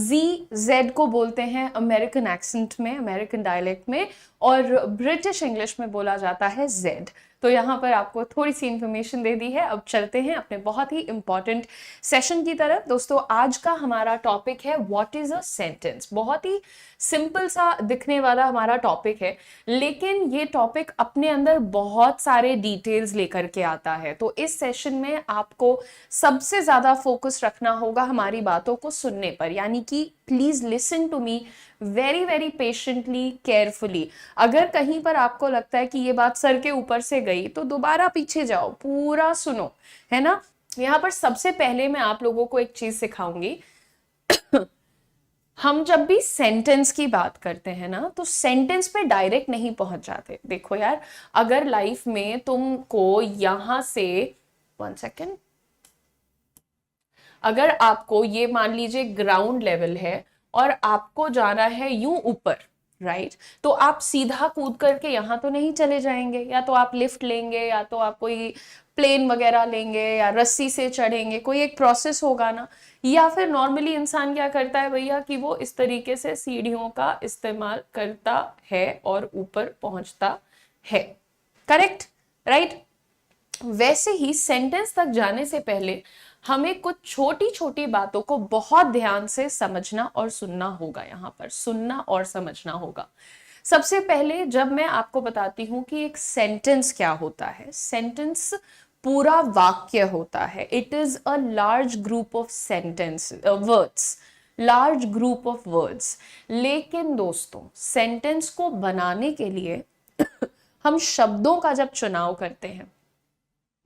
Z को बोलते हैं अमेरिकन एक्सेंट में, अमेरिकन डायलेक्ट में, और ब्रिटिश इंग्लिश में बोला जाता है जेड। तो यहाँ पर आपको थोड़ी सी इंफॉर्मेशन दे दी है। अब चलते हैं अपने बहुत ही इंपॉर्टेंट सेशन की तरफ। दोस्तों, आज का हमारा टॉपिक है व्हाट इज अ सेंटेंस। बहुत ही सिंपल सा दिखने वाला हमारा टॉपिक है, लेकिन ये टॉपिक अपने अंदर बहुत सारे डिटेल्स लेकर के आता है। तो इस सेशन में आपको सबसे ज्यादा फोकस रखना होगा हमारी बातों को सुनने पर, यानी कि please listen to me very very patiently, carefully. अगर कहीं पर आपको लगता है कि ये बात सर के ऊपर से गई तो दोबारा पीछे जाओ, पूरा सुनो, है ना। यहाँ पर सबसे पहले मैं आप लोगों को एक चीज सिखाऊंगी। हम जब भी सेंटेंस की बात करते हैं ना, तो सेंटेंस पे डायरेक्ट नहीं पहुंच जाते। देखो यार, अगर लाइफ में तुमको यहां से, 1 सेकेंड, अगर आपको ये मान लीजिए ग्राउंड लेवल है और आपको जाना है यूं ऊपर, राइट, तो आप सीधा कूद करके यहां तो नहीं चले जाएंगे। या तो आप लिफ्ट लेंगे, या तो आप कोई प्लेन वगैरह लेंगे, या रस्सी से चढ़ेंगे, कोई एक प्रोसेस होगा ना। या फिर नॉर्मली इंसान क्या करता है भैया, कि वो इस तरीके से सीढ़ियों का इस्तेमाल करता है और ऊपर पहुंचता है। Correct, right. वैसे ही सेंटेंस तक जाने से पहले हमें कुछ छोटी छोटी बातों को बहुत ध्यान से समझना और सुनना होगा। यहाँ पर सुनना और समझना होगा। सबसे पहले जब मैं आपको बताती हूं कि एक सेंटेंस क्या होता है, सेंटेंस पूरा वाक्य होता है। It is a large group of sentence words, large group of words. लेकिन दोस्तों, सेंटेंस को बनाने के लिए हम शब्दों का जब चुनाव करते हैं,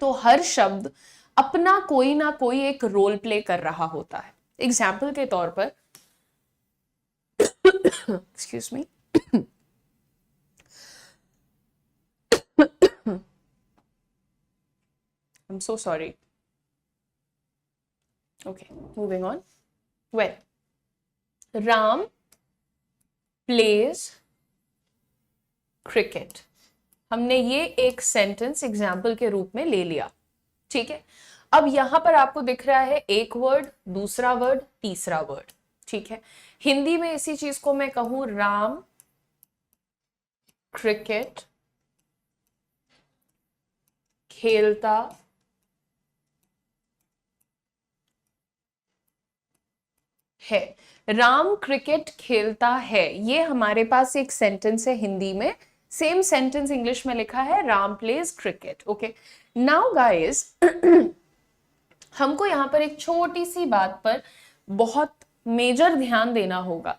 तो हर शब्द अपना कोई ना कोई एक रोल प्ले कर रहा होता है। एग्जाम्पल के तौर पर, excuse me, I'm so sorry. Okay, moving on. Well, Ram plays cricket. हमने ये एक सेंटेंस एग्जाम्पल के रूप में ले लिया, ठीक है। अब यहां पर आपको दिख रहा है एक वर्ड, दूसरा वर्ड, तीसरा वर्ड, ठीक है। हिंदी में इसी चीज को मैं कहूं, राम क्रिकेट खेलता है। राम क्रिकेट खेलता है, ये हमारे पास एक सेंटेंस है हिंदी में। सेम सेंटेंस इंग्लिश में लिखा है, Ram pledge cricket. Okay, now guys, हमको यहां पर एक छोटी सी बात पर बहुत मेजर ध्यान देना होगा,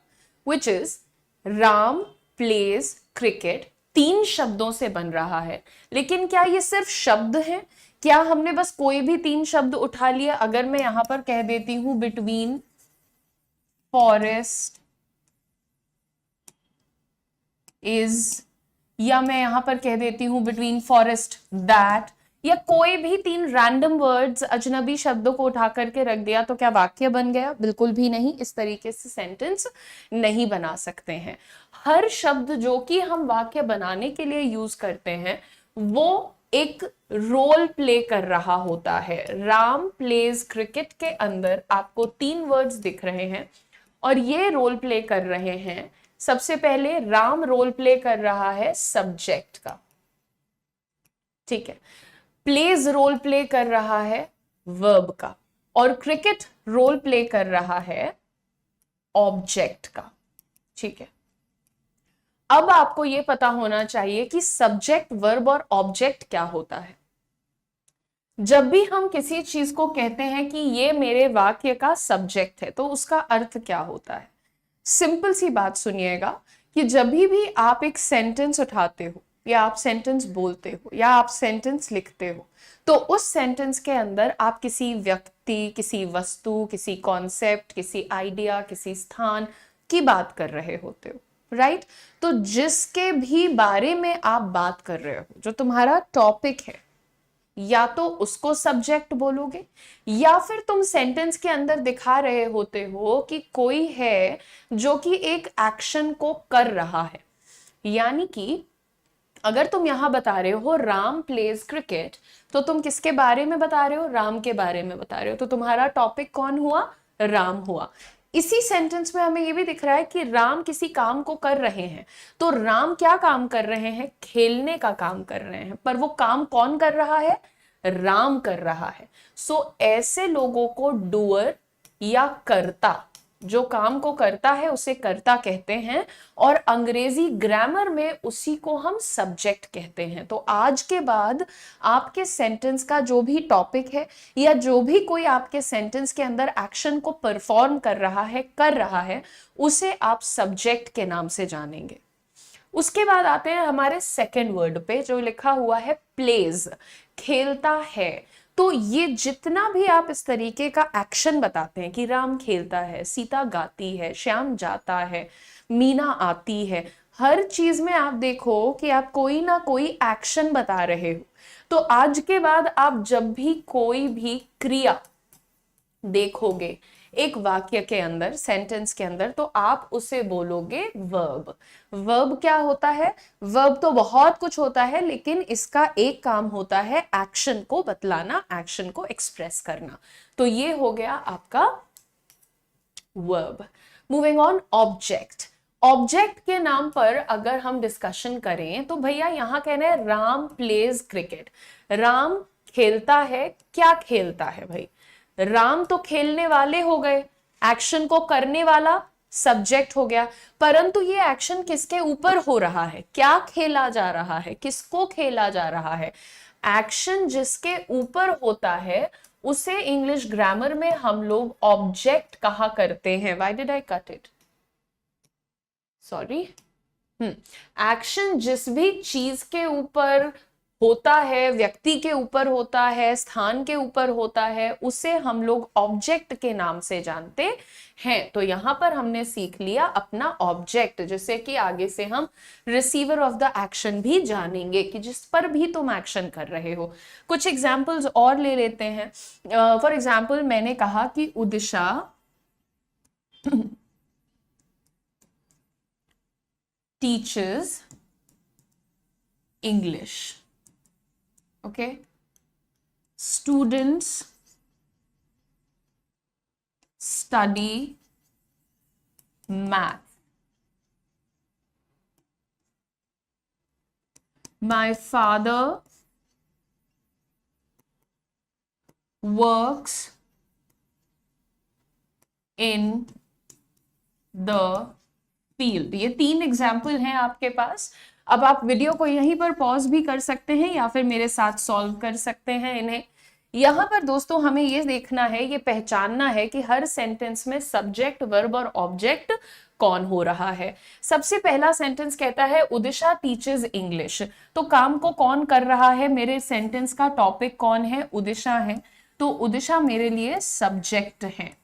which is Ram pledge cricket 3 शब्दों से बन रहा है। लेकिन क्या ये सिर्फ शब्द हैं? क्या हमने बस कोई भी 3 शब्द उठा लिया? अगर मैं यहां पर कह देती हूं बिटवीन फॉरेस्ट इज, या मैं यहां पर कह देती हूं बिटवीन फॉरेस्ट दैट, या कोई भी 3 रैंडम वर्ड्स, अजनबी शब्दों को उठा करके रख दिया, तो क्या वाक्य बन गया? बिल्कुल भी नहीं। इस तरीके से सेंटेंस नहीं बना सकते हैं। हर शब्द जो कि हम वाक्य बनाने के लिए यूज करते हैं, वो एक रोल प्ले कर रहा होता है। राम प्लेज क्रिकेट के अंदर आपको 3 वर्ड्स दिख रहे हैं और ये रोल प्ले कर रहे हैं। सबसे पहले राम रोल प्ले कर रहा है सब्जेक्ट का, ठीक है। प्लेज रोल प्ले कर रहा है वर्ब का, और क्रिकेट रोल प्ले कर रहा है ऑब्जेक्ट का, ठीक है। अब आपको यह पता होना चाहिए कि सब्जेक्ट, वर्ब और ऑब्जेक्ट क्या होता है। जब भी हम किसी चीज को कहते हैं कि ये मेरे वाक्य का सब्जेक्ट है, तो उसका अर्थ क्या होता है? सिंपल सी बात सुनिएगा, कि जब भी आप एक सेंटेंस उठाते हो, या आप सेंटेंस बोलते हो, या आप सेंटेंस लिखते हो, तो उस सेंटेंस के अंदर आप किसी व्यक्ति, किसी वस्तु, किसी कॉन्सेप्ट, किसी आइडिया, किसी स्थान की बात कर रहे होते हो, राइट। तो जिसके भी बारे में आप बात कर रहे हो, जो तुम्हारा टॉपिक है, या तो उसको सब्जेक्ट बोलोगे, या फिर तुम सेंटेंस के अंदर दिखा रहे होते हो कि कोई है जो कि एक एक्शन को कर रहा है। यानी कि अगर तुम यहां बता रहे हो राम प्लेज क्रिकेट, तो तुम किसके बारे में बता रहे हो? राम के बारे में बता रहे हो। तो तुम्हारा टॉपिक कौन हुआ? राम हुआ। इसी सेंटेंस में हमें ये भी दिख रहा है कि राम किसी काम को कर रहे हैं, तो राम क्या काम कर रहे हैं? खेलने का काम कर रहे हैं, पर वो काम कौन कर रहा है? राम कर रहा है। सो ऐसे लोगों को डूअर या कर्ता, जो काम को करता है उसे कर्ता कहते हैं, और अंग्रेजी ग्रामर में उसी को हम सब्जेक्ट कहते हैं। तो आज के बाद आपके सेंटेंस का जो भी टॉपिक है या जो भी कोई आपके सेंटेंस के अंदर एक्शन को परफॉर्म कर रहा है उसे आप सब्जेक्ट के नाम से जानेंगे। उसके बाद आते हैं हमारे सेकेंड वर्ड पे, जो लिखा हुआ है प्लेज, खेलता है। तो ये जितना भी आप इस तरीके का एक्शन बताते हैं कि राम खेलता है, सीता गाती है, श्याम जाता है, मीना आती है, हर चीज में आप देखो कि आप कोई ना कोई एक्शन बता रहे हो। तो आज के बाद आप जब भी कोई भी क्रिया देखोगे एक वाक्य के अंदर, सेंटेंस के अंदर, तो आप उसे बोलोगे वर्ब। वर्ब क्या होता है? वर्ब तो बहुत कुछ होता है, लेकिन इसका एक काम होता है एक्शन को बतलाना, एक्शन को एक्सप्रेस करना। तो ये हो गया आपका verb. Moving on, object. Object के नाम पर अगर हम डिस्कशन करें तो भैया यहां कहना है राम प्लेज क्रिकेट। राम खेलता है, क्या खेलता है भाई? राम तो खेलने वाले हो गए, एक्शन को करने वाला सब्जेक्ट हो गया, परंतु ये एक्शन किसके ऊपर हो रहा है? क्या खेला जा रहा है? किसको खेला जा रहा है? एक्शन जिसके ऊपर होता है उसे इंग्लिश ग्रामर में हम लोग ऑब्जेक्ट कहा करते हैं। Why did I cut it? Sorry. Action जिस भी चीज के ऊपर होता है, व्यक्ति के ऊपर होता है, स्थान के ऊपर होता है, उसे हम लोग ऑब्जेक्ट के नाम से जानते हैं। तो यहां पर हमने सीख लिया अपना ऑब्जेक्ट, जिससे कि आगे से हम रिसीवर ऑफ द एक्शन भी जानेंगे कि जिस पर भी तुम एक्शन कर रहे हो। कुछ एग्जाम्पल्स और ले लेते हैं। फॉर एग्जाम्पल मैंने कहा कि उदिशा teaches English. Okay, students study math. My father works in the field. ये 3 एग्जाम्पल हैं आपके पास। अब आप वीडियो को यहीं पर पॉज भी कर सकते हैं या फिर मेरे साथ सॉल्व कर सकते हैं इन्हें। यहां पर दोस्तों हमें ये देखना है, ये पहचानना है कि हर सेंटेंस में सब्जेक्ट, वर्ब और ऑब्जेक्ट कौन हो रहा है। सबसे पहला सेंटेंस कहता है उदिशा टीचेस इंग्लिश। तो काम को कौन कर रहा है? मेरे सेंटेंस का टॉपिक कौन है? उदिशा है। तो उदिशा मेरे लिए सब्जेक्ट है।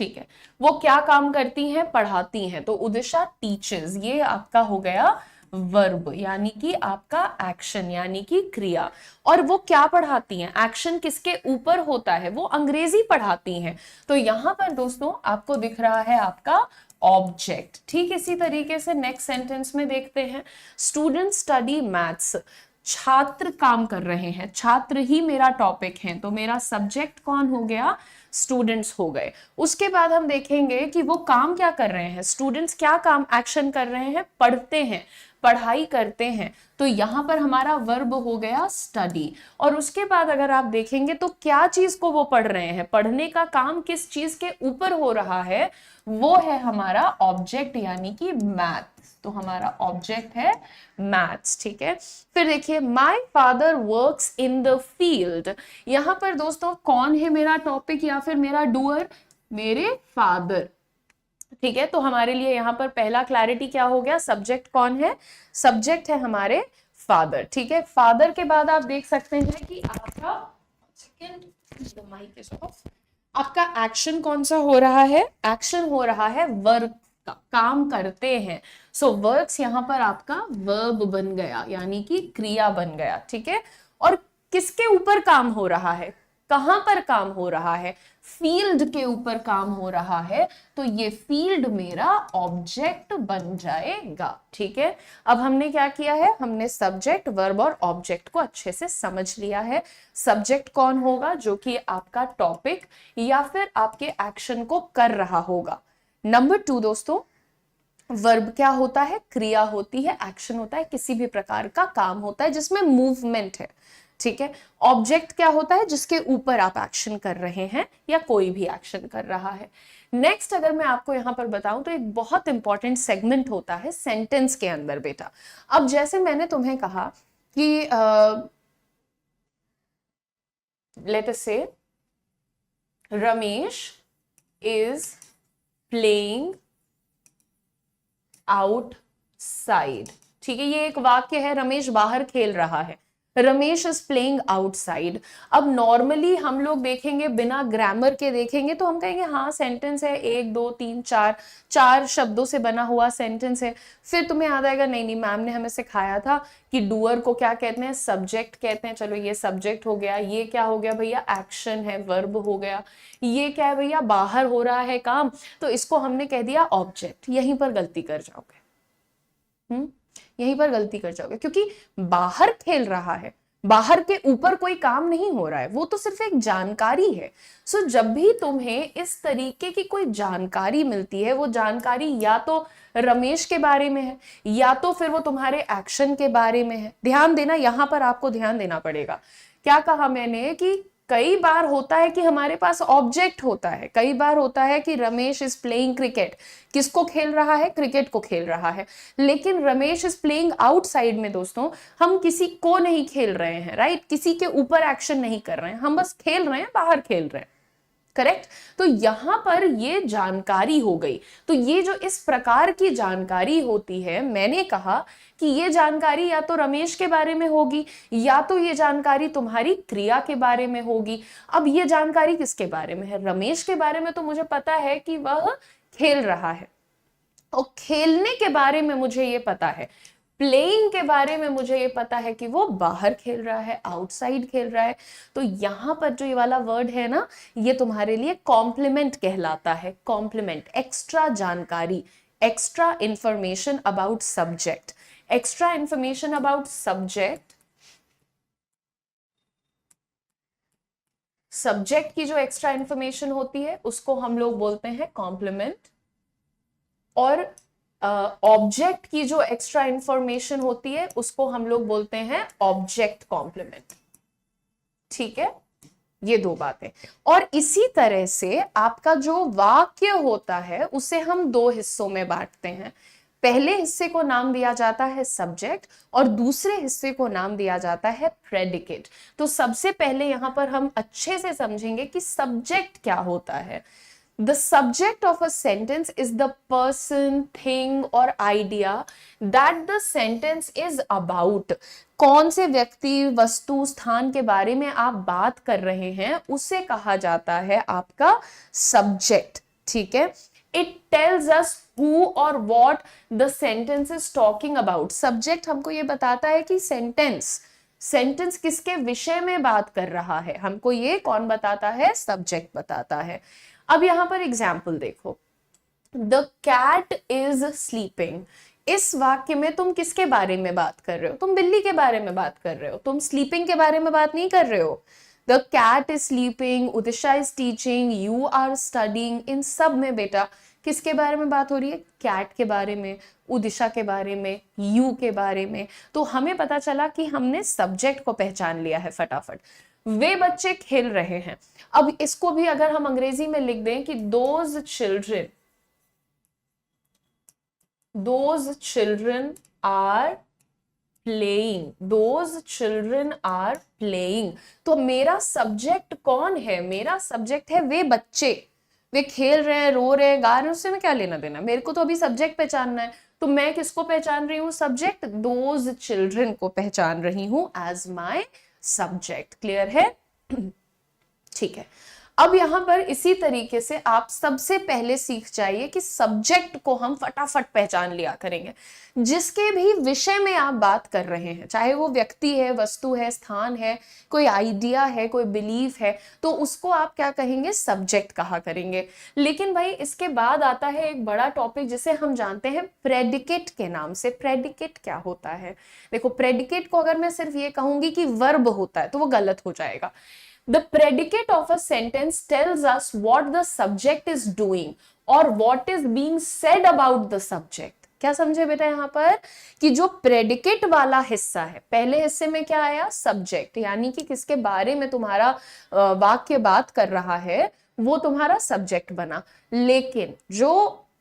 ठीक है, वो क्या काम करती हैं? पढ़ाती हैं। तो उदिशा टीचर्स, ये आपका हो गया वर्ब, यानी कि आपका एक्शन, यानी कि क्रिया। और वो क्या पढ़ाती हैं? एक्शन किसके ऊपर होता है? वो अंग्रेजी पढ़ाती हैं। तो यहां पर दोस्तों आपको दिख रहा है आपका ऑब्जेक्ट। ठीक इसी तरीके से नेक्स्ट सेंटेंस में देखते हैं, स्टूडेंट स्टडी मैथ्स। छात्र काम कर रहे हैं, छात्र ही मेरा टॉपिक है, तो मेरा सब्जेक्ट कौन हो गया? स्टूडेंट्स हो गए। उसके बाद हम देखेंगे कि वो काम क्या कर रहे हैं। स्टूडेंट्स क्या काम, एक्शन कर रहे हैं? पढ़ते हैं, पढ़ाई करते हैं। तो यहां पर हमारा वर्ब हो गया स्टडी। और उसके बाद अगर आप देखेंगे तो क्या चीज को वो पढ़ रहे हैं, पढ़ने का काम किस चीज के ऊपर हो रहा है, वो है हमारा ऑब्जेक्ट, यानी कि मैथ। तो हमारा ऑब्जेक्ट है मैथ्स। ठीक है, फिर देखिए my father works in the field. यहां पर दोस्तों कौन है मेरा टॉपिक या फिर मेरा डूअर? मेरे फादर। ठीक है, तो हमारे लिए यहां पर पहला क्लैरिटी क्या हो गया? सब्जेक्ट कौन है? सब्जेक्ट है हमारे फादर। ठीक है, फादर के बाद आप देख सकते हैं कि आपका एक्शन कौन सा हो रहा है? एक्शन हो रहा है वर्क का, काम करते हैं। सो वर्क्स यहां पर आपका वर्ब बन गया, यानी कि क्रिया बन गया। ठीक है, और किसके ऊपर काम हो रहा है? कहां पर काम हो रहा है, फील्ड के ऊपर काम हो रहा है, तो ये फील्ड मेरा ऑब्जेक्ट बन जाएगा। ठीक है, अब हमने क्या किया है, हमने सब्जेक्ट, वर्ब और ऑब्जेक्ट को अच्छे से समझ लिया है। सब्जेक्ट कौन होगा, जो कि आपका टॉपिक या फिर आपके एक्शन को कर रहा होगा। नंबर 2 दोस्तों, वर्ब क्या होता है, क्रिया होती है, एक्शन होता है, किसी भी प्रकार का काम होता है जिसमें मूवमेंट है। ठीक है, ऑब्जेक्ट क्या होता है, जिसके ऊपर आप एक्शन कर रहे हैं या कोई भी एक्शन कर रहा है। नेक्स्ट अगर मैं आपको यहां पर बताऊं तो एक बहुत इंपॉर्टेंट सेगमेंट होता है सेंटेंस के अंदर बेटा। अब जैसे मैंने तुम्हें कहा कि लेट अस से रमेश इज प्लेइंग आउटसाइड। ठीक है, ये एक वाक्य है, रमेश बाहर खेल रहा है, रमेश इज प्लेइंग आउटसाइड। अब नॉर्मली हम लोग देखेंगे, बिना ग्रामर के देखेंगे तो हम कहेंगे हाँ सेंटेंस है, 1 2 3 4 4 शब्दों से बना हुआ सेंटेंस है। फिर तुम्हें याद आएगा नहीं नहीं मैम ने हमें सिखाया था कि डूअर को क्या कहते हैं, सब्जेक्ट कहते हैं। चलो ये सब्जेक्ट हो गया, ये क्या हो गया भैया, एक्शन है, वर्ब हो गया। ये क्या है भैया, बाहर हो रहा है काम, तो इसको हमने कह दिया ऑब्जेक्ट। यहीं पर गलती कर जाओगे, यहीं पर गलती कर जाओगे, क्योंकि बाहर खेल रहा है, बाहर के ऊपर कोई काम नहीं हो रहा है, वो तो सिर्फ एक जानकारी है। सो जब भी तुम्हें इस तरीके की कोई जानकारी मिलती है, वो जानकारी या तो रमेश के बारे में है या तो फिर वो तुम्हारे एक्शन के बारे में है। ध्यान देना, यहां पर आपको ध्यान देना पड़ेगा। क्या कहा मैंने कि कई बार होता है कि हमारे पास ऑब्जेक्ट होता है, कई बार होता है कि रमेश इज प्लेइंग क्रिकेट, किसको खेल रहा है, क्रिकेट को खेल रहा है। लेकिन रमेश इज प्लेइंग आउटसाइड में दोस्तों हम किसी को नहीं खेल रहे हैं, राइट, किसी के ऊपर एक्शन नहीं कर रहे हैं, हम बस खेल रहे हैं, बाहर खेल रहे हैं। करेक्ट, तो यहां पर ये जानकारी हो गई। तो ये जो इस प्रकार की जानकारी होती है, मैंने कहा कि ये जानकारी या तो रमेश के बारे में होगी या तो ये जानकारी तुम्हारी क्रिया के बारे में होगी। अब ये जानकारी किसके बारे में है, रमेश के बारे में तो मुझे पता है कि वह खेल रहा है, और खेलने के बारे में मुझे ये पता है, प्लेइंग के बारे में मुझे ये पता है कि वो बाहर खेल रहा है, आउटसाइड खेल रहा है। तो यहां पर जो ये वाला वर्ड है ना, ये तुम्हारे लिए कॉम्प्लीमेंट कहलाता है। कॉम्प्लीमेंट, एक्स्ट्रा जानकारी, extra information about subject, extra information about subject. Subject की जो एक्स्ट्रा इंफॉर्मेशन होती है उसको हम लोग बोलते हैं कॉम्प्लीमेंट, और ऑब्जेक्ट की जो एक्स्ट्रा इंफॉर्मेशन होती है उसको हम लोग बोलते हैं ऑब्जेक्ट कॉम्प्लीमेंट। ठीक है, ये दो बातें। और इसी तरह से आपका जो वाक्य होता है उसे हम दो हिस्सों में बांटते हैं। पहले हिस्से को नाम दिया जाता है सब्जेक्ट और दूसरे हिस्से को नाम दिया जाता है प्रेडिकेट। तो सबसे पहले यहां पर हम अच्छे से समझेंगे कि सब्जेक्ट क्या होता है। The subject of a sentence is the person, thing or idea that the sentence is about. कौन से व्यक्ति, वस्तु, स्थान के बारे में आप बात कर रहे हैं उसे कहा जाता है आपका सब्जेक्ट। ठीक है, It tells us who or what the sentence is talking about. Subject हमको ये बताता है कि सेंटेंस किसके विषय में बात कर रहा है, हमको ये कौन बताता है, सब्जेक्ट बताता है। अब यहां पर एग्जाम्पल देखो, द कैट इज स्लीपिंग। इस वाक्य में तुम किसके बारे में बात कर रहे हो, तुम बिल्ली के बारे में बात कर रहे हो, तुम स्लीपिंग के बारे में बात नहीं कर रहे हो। The cat is sleeping, Udisha is teaching, you are studying, इन सब में बेटा किसके बारे में बात हो रही है, कैट के बारे में, उदिशा के बारे में, यू के बारे में। तो हमें पता चला कि हमने सब्जेक्ट को पहचान लिया है फटाफट। वे बच्चे खेल रहे हैं। अब इसको भी अगर हम अंग्रेजी में लिख दें कि दोज चिल्ड्रन आर प्लेइंग, तो मेरा सब्जेक्ट कौन है, मेरा सब्जेक्ट है वे बच्चे, वे खेल रहे हैं, रो रहे हैं, गा रहे हैं, उससे मैं क्या लेना देना, मेरे को तो अभी सब्जेक्ट पहचानना है। तो मैं किसको पहचान रही हूँ, सब्जेक्ट, दोज चिल्ड्रन को पहचान रही हूं एज माय सब्जेक्ट। क्लियर है? ठीक है, अब यहां पर इसी तरीके से आप सबसे पहले सीख जाइए कि सब्जेक्ट को हम फटाफट पहचान लिया करेंगे। जिसके भी विषय में आप बात कर रहे हैं, चाहे वो व्यक्ति है, वस्तु है, स्थान है, कोई आइडिया है, कोई बिलीफ है, तो उसको आप क्या कहेंगे, सब्जेक्ट कहा करेंगे। लेकिन भाई इसके बाद आता है एक बड़ा टॉपिक जिसे हम जानते हैं प्रेडिकेट के नाम से। प्रेडिकेट क्या होता है? देखो, प्रेडिकेट को अगर मैं सिर्फ ये कहूंगी कि वर्ब होता है तो वो गलत हो जाएगा। The predicate of a sentence tells us what the subject is doing or what is being said about the subject। क्या समझे बेटा यहां पर कि जो प्रेडिकेट वाला हिस्सा है, पहले हिस्से में क्या आया, सब्जेक्ट, यानी कि किसके बारे में तुम्हारा वाक्य बात कर रहा है वो तुम्हारा सब्जेक्ट बना। लेकिन जो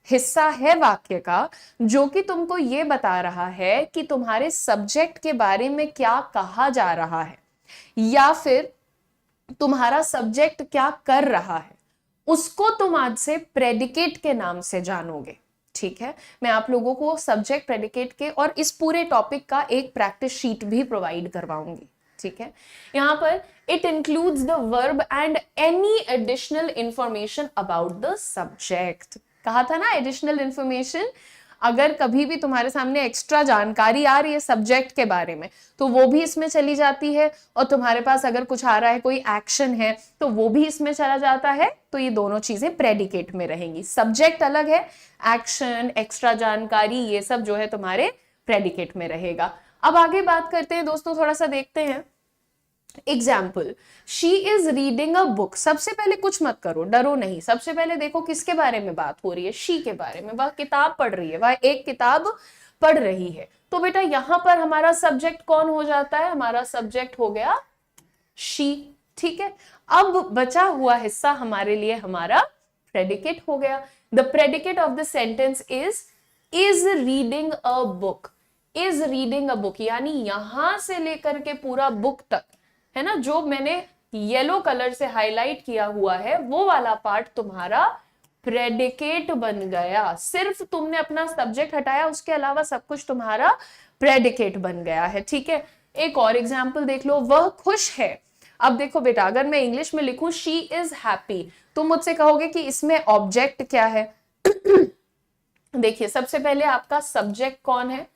हिस्सा है वाक्य का जो कि तुमको ये बता रहा है कि तुम्हारे सब्जेक्ट के बारे में क्या कहा जा रहा है या फिर तुम्हारा सब्जेक्ट क्या कर रहा है, उसको तुम आज से प्रेडिकेट के नाम से जानोगे। ठीक है, मैं आप लोगों को सब्जेक्ट, प्रेडिकेट के और इस पूरे टॉपिक का एक प्रैक्टिस शीट भी प्रोवाइड करवाऊंगी। ठीक है, यहां पर it includes the verb and any additional information about the subject. कहा था ना एडिशनल इंफॉर्मेशन, अगर कभी भी तुम्हारे सामने एक्स्ट्रा जानकारी आ रही है सब्जेक्ट के बारे में तो वो भी इसमें चली जाती है, और तुम्हारे पास अगर कुछ आ रहा है, कोई एक्शन है, तो वो भी इसमें चला जाता है। तो ये दोनों चीजें प्रेडिकेट में रहेंगी। सब्जेक्ट अलग है, एक्शन, एक्स्ट्रा जानकारी, ये सब जो है तुम्हारे प्रेडिकेट में रहेगा। अब आगे बात करते हैं दोस्तों, थोड़ा सा देखते हैं example. She is reading a book. सबसे पहले कुछ मत करो, डरो नहीं, सबसे पहले देखो किसके बारे में बात हो रही है, शी के बारे में। वह किताब पढ़ रही है, वह एक किताब पढ़ रही है। तो बेटा यहां पर हमारा सब्जेक्ट कौन हो जाता है, हमारा सब्जेक्ट हो गया शी। ठीक है, अब बचा हुआ हिस्सा हमारे लिए हमारा प्रेडिकेट हो गया। The predicate of the sentence is reading a book. Is reading a book यानी यहां से लेकर के पूरा बुक तक, है ना, जो मैंने येलो कलर से हाईलाइट किया हुआ है वो वाला पार्ट तुम्हारा प्रेडिकेट बन गया। सिर्फ तुमने अपना सब्जेक्ट हटाया, उसके अलावा सब कुछ तुम्हारा प्रेडिकेट बन गया है। ठीक है, एक और एग्जांपल देख लो, वह खुश है। अब देखो बेटा, अगर मैं इंग्लिश में लिखूं शी इज हैप्पी, तुम मुझसे कहोगे कि इसमें ऑब्जेक्ट क्या है। देखिए, सबसे पहले आपका सब्जेक्ट कौन है,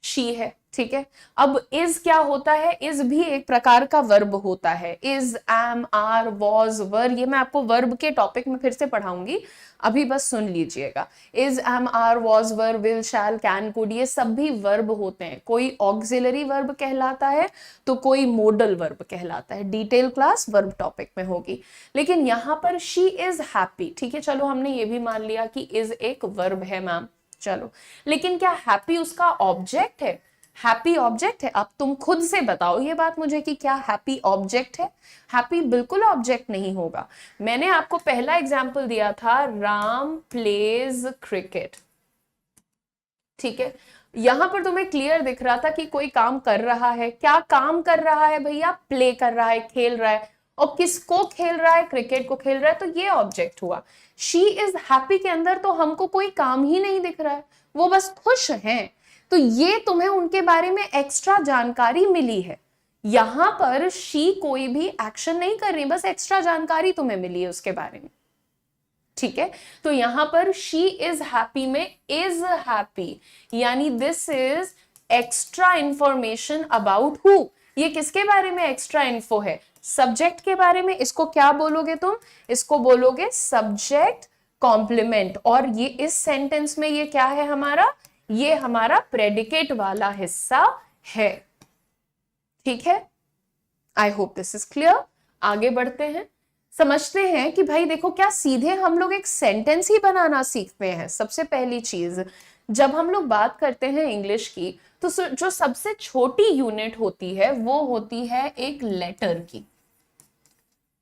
शी है। ठीक है, अब इज क्या होता है, इज भी एक प्रकार का वर्ब होता है। इज, एम, आर, वॉज, वर, ये मैं आपको वर्ब के टॉपिक में फिर से पढ़ाऊंगी, अभी बस सुन लीजिएगा। Is, am, are, was, were, will, shall, can, could, ये सब भी वर्ब होते हैं। कोई ऑक्सिलरी वर्ब कहलाता है तो कोई मोडल वर्ब कहलाता है। डिटेल क्लास वर्ब टॉपिक में होगी। लेकिन यहां पर शी इज हैप्पी, ठीक है, चलो हमने ये भी मान लिया कि इज एक वर्ब है मैम, चलो, लेकिन क्या हैप्पी उसका ऑब्जेक्ट है? हैप्पी ऑब्जेक्ट है? अब तुम खुद से बताओ ये बात मुझे कि क्या हैप्पी ऑब्जेक्ट है? हैप्पी बिल्कुल ऑब्जेक्ट नहीं होगा। मैंने आपको पहला एग्जांपल दिया था, राम प्लेज क्रिकेट। ठीक है, यहां पर तुम्हें क्लियर दिख रहा था कि कोई काम कर रहा है। क्या काम कर रहा है भैया? प्ले कर रहा है, खेल रहा है। और किसको खेल रहा है? क्रिकेट को खेल रहा है, तो ये ऑब्जेक्ट हुआ। शी इज हैप्पी के अंदर तो हमको कोई काम ही नहीं दिख रहा है, वो बस खुश हैं। तो ये तुम्हें उनके बारे में एक्स्ट्रा जानकारी मिली है। यहां पर शी कोई भी एक्शन नहीं कर रही, बस एक्स्ट्रा जानकारी तुम्हें मिली है उसके बारे में। ठीक है, तो यहां पर शी इज हैप्पी में इज हैप्पी यानी this is extra information about who. ये किसके बारे में एक्स्ट्रा इन्फो है? सब्जेक्ट के बारे में। इसको क्या बोलोगे तुम? इसको बोलोगे सब्जेक्ट कॉम्प्लीमेंट। और ये इस सेंटेंस में ये क्या है हमारा? ये हमारा प्रेडिकेट वाला हिस्सा है। ठीक है, I hope this is clear. आगे बढ़ते हैं, समझते हैं कि भाई देखो, क्या सीधे हम लोग एक सेंटेंस ही बनाना सीखते हैं? सबसे पहली चीज, जब हम लोग बात करते हैं इंग्लिश की, तो जो सबसे छोटी यूनिट होती है वो होती है एक लेटर की।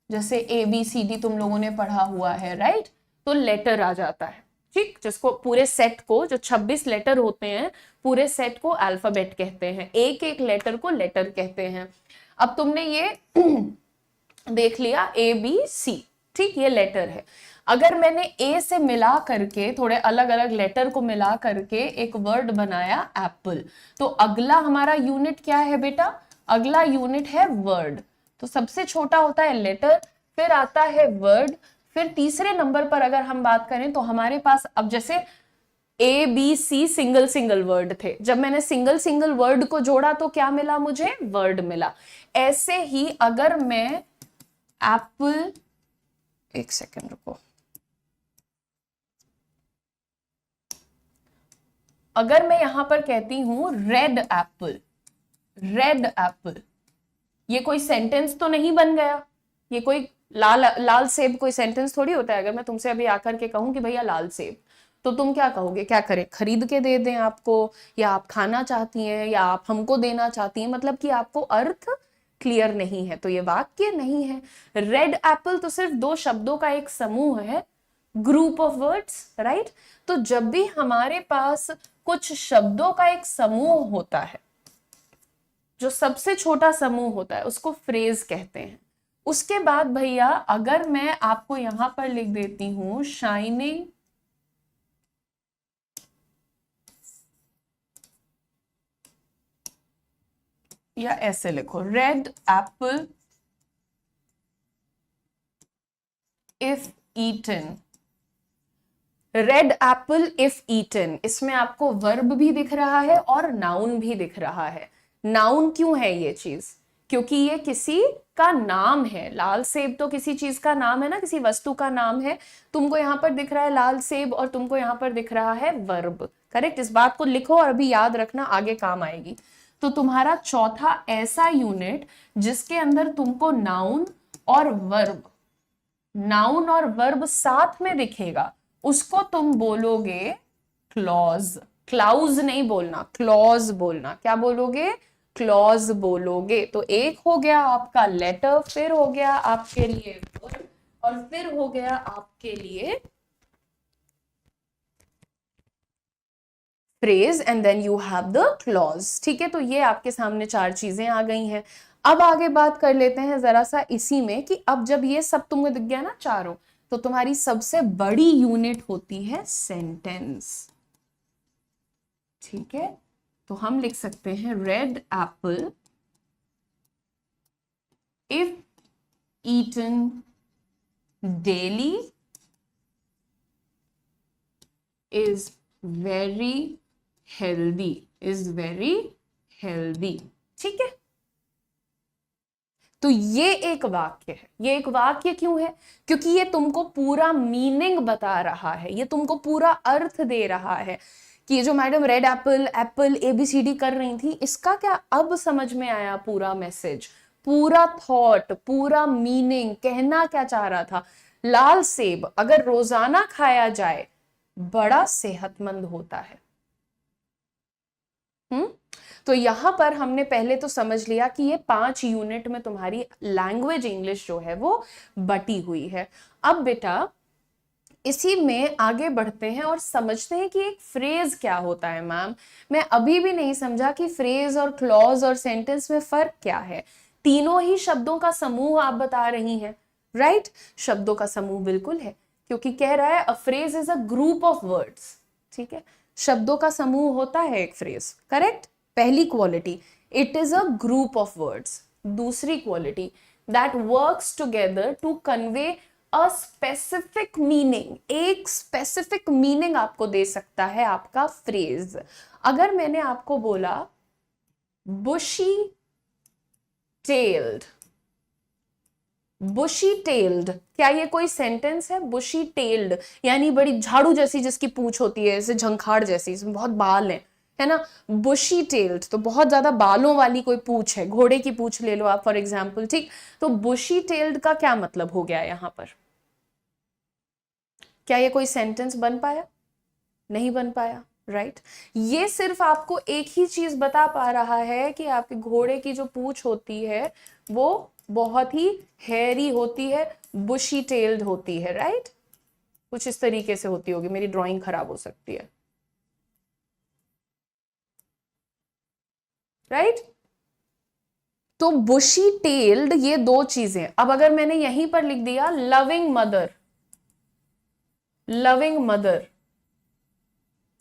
जैसे ABCD तुम लोगों ने पढ़ा हुआ है, राइट? तो लेटर आ जाता है, ठीक, जिसको पूरे सेट को, जो 26 लेटर होते हैं, पूरे सेट को अल्फाबेट कहते हैं, एक एक लेटर को लेटर कहते हैं। अब तुमने ये देख लिया ABC, ठीक, ये लेटर है। अगर मैंने A से मिला करके थोड़े अलग अलग लेटर को मिला करके एक वर्ड बनाया एप्पल, तो अगला हमारा यूनिट क्या है बेटा? अगला यूनिट है वर्ड। तो सबसे छोटा होता है लेटर, फिर आता है वर्ड, फिर तीसरे नंबर पर अगर हम बात करें तो हमारे पास अब जैसे A B C single single word थे, जब मैंने सिंगल सिंगल वर्ड को जोड़ा तो क्या मिला मुझे, वर्ड मिला। ऐसे ही अगर मैं एप्पल, एक सेकंड रुको, अगर मैं यहां पर कहती हूं रेड एप्पल, रेड एप्पल, ये कोई सेंटेंस तो नहीं बन गया, ये कोई लाल लाल सेब कोई सेंटेंस थोड़ी होता है। अगर मैं तुमसे अभी आकर के कहूं कि भैया लाल सेब, तो तुम क्या कहोगे, क्या करें, खरीद के दे दें आपको, या आप खाना चाहती हैं, या आप हमको देना चाहती हैं, मतलब कि आपको अर्थ क्लियर नहीं है, तो ये वाक्य नहीं है। रेड एप्पल तो सिर्फ दो शब्दों का एक समूह है, ग्रुप ऑफ वर्ड्स, राइट। तो जब भी हमारे पास कुछ शब्दों का एक समूह होता है, जो सबसे छोटा समूह होता है, उसको फ्रेज कहते हैं। उसके बाद भैया अगर मैं आपको यहां पर लिख देती हूं शाइनिंग, या ऐसे लिखो red apple if eaten, red apple if eaten, इसमें आपको वर्ब भी दिख रहा है और नाउन भी दिख रहा है। नाउन क्यों है ये चीज, क्योंकि ये किसी का नाम है। लाल सेब तो किसी चीज का नाम है ना, किसी वस्तु का नाम है। तुमको यहां पर दिख रहा है लाल सेब और तुमको यहां पर दिख रहा है वर्ब, करेक्ट। इस बात को लिखो और अभी याद रखना, आगे काम आएगी। तो तुम्हारा चौथा ऐसा यूनिट जिसके अंदर तुमको नाउन और वर्ब, नाउन और वर्ब साथ में दिखेगा, उसको तुम बोलोगे क्लॉज। क्लाउज नहीं बोलना, क्लॉज बोलना। क्या बोलोगे, क्लॉज बोलोगे। तो एक हो गया आपका लेटर, फिर हो गया आपके लिए वर्ब, और फिर हो गया आपके लिए phrase, and then you have the clause. ठीक है, तो ये आपके सामने चार चीजें आ गई हैं। अब आगे बात कर लेते हैं जरा सा इसी में कि अब जब ये सब तुमको दिख गया ना चारों, तो तुम्हारी सबसे बड़ी यूनिट होती है सेंटेंस। ठीक है, तो हम लिख सकते हैं red apple if eaten daily is very healthy, is very healthy. ठीक है, तो ये एक वाक्य है। ये एक वाक्य क्यों है, क्योंकि ये तुमको पूरा मीनिंग बता रहा है, ये तुमको पूरा अर्थ दे रहा है कि ये जो madam red Apple Apple ABCD कर रही थी, इसका क्या अब समझ में आया, पूरा मैसेज, पूरा थॉट, पूरा मीनिंग, कहना क्या चाह रहा था। लाल सेब अगर रोजाना खाया जाए बड़ा सेहतमंद होता है। तो यहां पर हमने पहले तो समझ लिया कि ये 5 यूनिट में तुम्हारी लैंग्वेज इंग्लिश जो है वो बटी हुई है। अब बेटा इसी में आगे बढ़ते हैं और समझते हैं कि एक फ्रेज क्या होता है। मैम मैं अभी भी नहीं समझा कि फ्रेज और क्लॉज और सेंटेंस में फर्क क्या है। तीनों ही शब्दों का समूह आप बता रही हैं, राइट। शब्दों का समूह बिल्कुल है, क्योंकि कह रहा है a phrase is a group of words. ठीक है, शब्दों का समूह होता है एक फ्रेज, करेक्ट। पहली quality, it is a group of words. दूसरी quality, that works together to convey a specific meaning. एक स्पेसिफिक मीनिंग आपको दे सकता है आपका फ्रेज। अगर मैंने आपको बोला बुशी टेल्ड, बुशी टेल्ड, क्या ये कोई सेंटेंस है। बुशी टेल्ड यानी बड़ी झाड़ू जैसी जिसकी पूंछ होती है, जैसे झंखाड़ जैसी, इसमें बहुत बाल हैं, है ना। बुशी टेल्ड तो बहुत ज्यादा बालों वाली कोई पूंछ है, घोड़े की पूंछ ले लो आप फॉर एग्जाम्पल। ठीक, तो बुशी टेल्ड का क्या मतलब हो गया यहां पर। क्या ये कोई सेंटेंस बन पाया, नहीं बन पाया, राइट। ये सिर्फ आपको एक ही चीज बता पा रहा है कि आपके घोड़े की जो पूंछ होती है वो बहुत ही हेयरी होती है, बुशी टेल्ड होती है, राइट। कुछ इस तरीके से होती होगी, मेरी ड्राइंग खराब हो सकती है, राइट। तो बुशी टेल्ड ये दो चीजें। अब अगर मैंने यहीं पर लिख दिया लविंग मदर, लविंग मदर,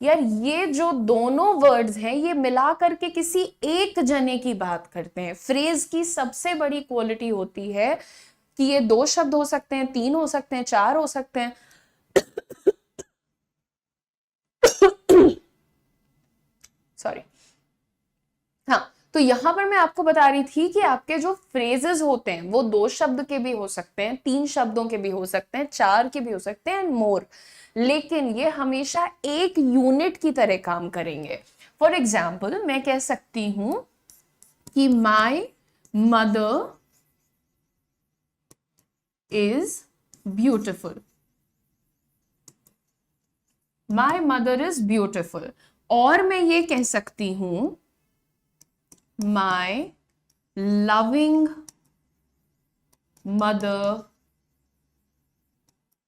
यार ये जो दोनों वर्ड्स हैं ये मिला करके किसी एक जने की बात करते हैं। फ्रेज की सबसे बड़ी क्वालिटी होती है कि ये 2 शब्द हो सकते हैं, 3 हो सकते हैं, 4 हो सकते हैं। सॉरी। हाँ, तो यहां पर मैं आपको बता रही थी कि आपके जो फ्रेजेस होते हैं वो 2 शब्द के भी हो सकते हैं, 3 शब्दों के भी हो सकते हैं, 4 के भी हो सकते हैं एंड मोर, लेकिन ये हमेशा एक यूनिट की तरह काम करेंगे। फॉर एग्जाम्पल मैं कह सकती हूं कि माई mother is beautiful, my mother is beautiful. और मैं ये कह सकती हूं माई लविंग मदर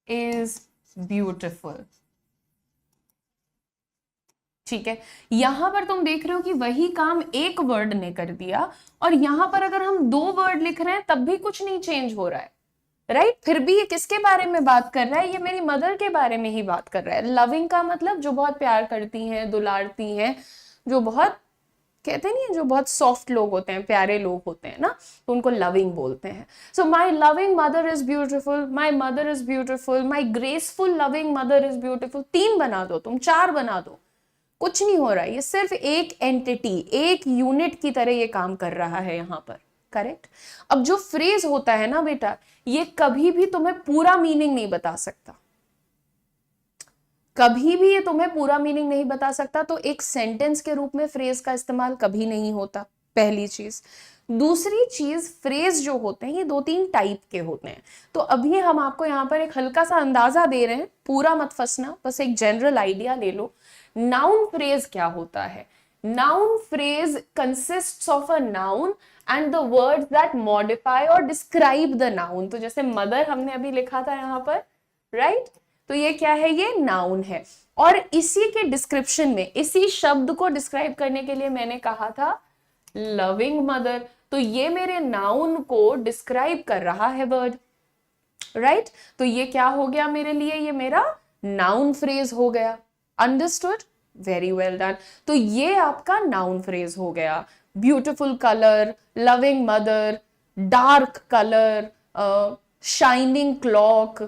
इज ब्यूटिफुल। ठीक है, यहां पर तुम देख रहे हो कि वही काम एक वर्ड ने कर दिया, और यहां पर अगर हम 2 वर्ड लिख रहे हैं तब भी कुछ नहीं चेंज हो रहा है, राइट? फिर भी ये किसके बारे में बात कर रहा है? ये मेरी मदर के बारे में ही बात कर रहा है। लविंग का मतलब जो बहुत प्यार करती हैं, दुलारती हैं, जो बहुत, कहते नहीं है, जो बहुत सॉफ्ट लोग होते हैं, प्यारे लोग होते हैं ना, तो उनको लविंग बोलते हैं। So my loving mother is beautiful, my mother is beautiful, my graceful loving mother is beautiful. 3 बना दो तुम, 4 बना दो, कुछ नहीं हो रहा है। ये सिर्फ एक एंटिटी, एक यूनिट की तरह ये काम कर रहा है यहां पर, करेक्ट? अब जो फ्रेज होता है ना बेटा, ये कभी भी तुम्हें पूरा मीनिंग नहीं बता सकता, कभी भी ये तुम्हें पूरा मीनिंग नहीं बता सकता। तो एक सेंटेंस के रूप में फ्रेज का इस्तेमाल कभी नहीं होता, पहली चीज। दूसरी चीज, फ्रेज जो होते हैं ये 2-3 टाइप के होते हैं। तो अभी हम आपको यहाँ पर एक हल्का सा अंदाजा दे रहे हैं, पूरा मत फंसना, बस एक जनरल आइडिया ले लो। नाउन फ्रेज क्या होता है? Noun phrase consists of a noun and the words that modify और डिस्क्राइब द नाउन। तो जैसे मदर हमने अभी लिखा था यहाँ पर, राइट? तो ये क्या है? ये नाउन है। और इसी के डिस्क्रिप्शन में, इसी शब्द को डिस्क्राइब करने के लिए मैंने कहा था लविंग मदर, तो ये मेरे नाउन को डिस्क्राइब कर रहा है वर्ड, राइट? तो ये क्या हो गया मेरे लिए? ये मेरा नाउन फ्रेज हो गया। अंडरस्टूड? Very well done. तो ये आपका नाउन फ्रेज हो गया। Beautiful colour, loving mother, dark colour, shining clock,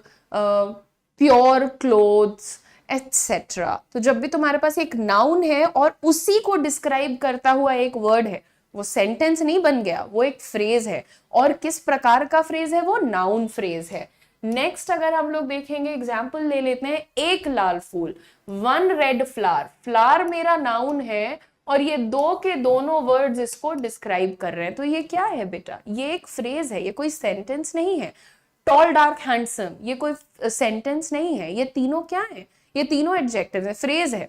pure clothes, etcetera. तो जब भी तुम्हारे पास एक नाउन है और उसी को डिस्क्राइब करता हुआ एक वर्ड है, वो सेंटेंस नहीं बन गया, वो एक फ्रेज है। और किस प्रकार का फ्रेज है? वो नाउन फ्रेज है। नेक्स्ट अगर हम लोग देखेंगे, एग्जाम्पल ले लेते हैं, एक लाल फूल, 1 रेड फ्लावर। फ्लावर मेरा नाउन है और ये 2 के दोनों वर्ड्स इसको डिस्क्राइब कर रहे हैं। तो ये क्या है बेटा? ये एक फ्रेज है, ये कोई सेंटेंस नहीं है। टॉल डार्क हैंडसम, ये कोई सेंटेंस नहीं है। ये तीनों क्या है? ये तीनों एडजेक्टिव है, फ्रेज है।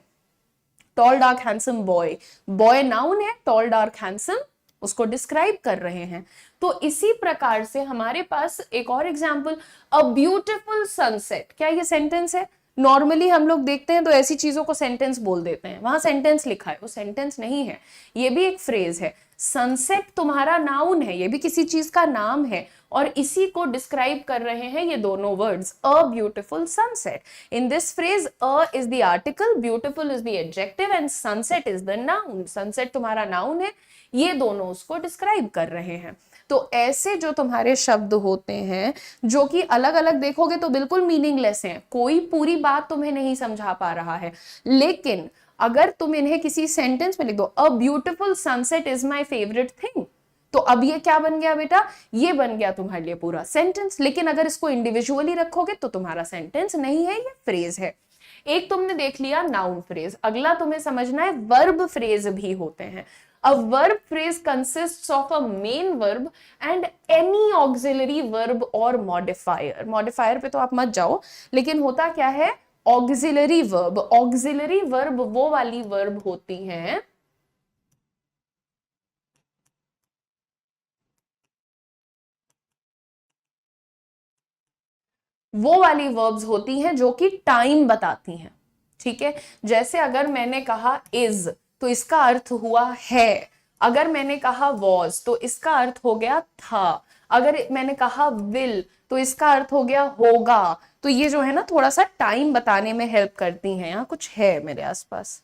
Tall dark handsome boy, boy noun है, टॉल डार्क हैंडसम उसको डिस्क्राइब कर रहे हैं। तो इसी प्रकार से हमारे पास एक और एग्जांपल, अ ब्यूटीफुल सनसेट। क्या ये सेंटेंस है? नॉर्मली हम लोग देखते हैं तो ऐसी चीजों को सेंटेंस बोल देते हैं, वहां सेंटेंस लिखा है, वो सेंटेंस नहीं है, ये भी एक फ्रेज है। सनसेट तुम्हारा नाउन है, ये भी किसी चीज का नाम है, और इसी को डिस्क्राइब कर रहे हैं ये दोनों words, a beautiful sunset. In this phrase a is the article, beautiful is the adjective and sunset is the noun. Sunset तुम्हारा नाउन है, ये दोनों उसको डिस्क्राइब कर रहे हैं। तो ऐसे जो तुम्हारे शब्द होते हैं, जो कि अलग अलग देखोगे तो बिल्कुल मीनिंगलेस हैं, कोई पूरी बात तुम्हें नहीं समझा पा रहा है, लेकिन अगर तुम इन्हें किसी सेंटेंस में लिख दो, a beautiful sunset is my favourite thing, तो अब ये क्या बन गया बेटा? ये बन गया तुम्हारे लिए पूरा सेंटेंस। लेकिन अगर इसको इंडिविजुअली रखोगे तो तुम्हारा सेंटेंस नहीं है, ये फ्रेज है। एक तुमने देख लिया नाउन फ्रेज, अगला तुम्हें समझना है वर्ब फ्रेज भी होते हैं। A verb phrase consists of a main verb and any auxiliary verb or modifier. Modifier पे तो आप मत जाओ, लेकिन होता क्या है? auxiliary verb. Auxiliary verb वो वाली verb होती हैं जो कि टाइम बताती हैं, ठीक है? जैसे अगर मैंने कहा is, तो इसका अर्थ हुआ है। अगर मैंने कहा was, तो इसका अर्थ हो गया था। अगर मैंने कहा will, तो इसका अर्थ हो गया होगा। तो ये जो है ना, थोड़ा सा टाइम बताने में हेल्प करती हैं। यहाँ कुछ है मेरे आसपास।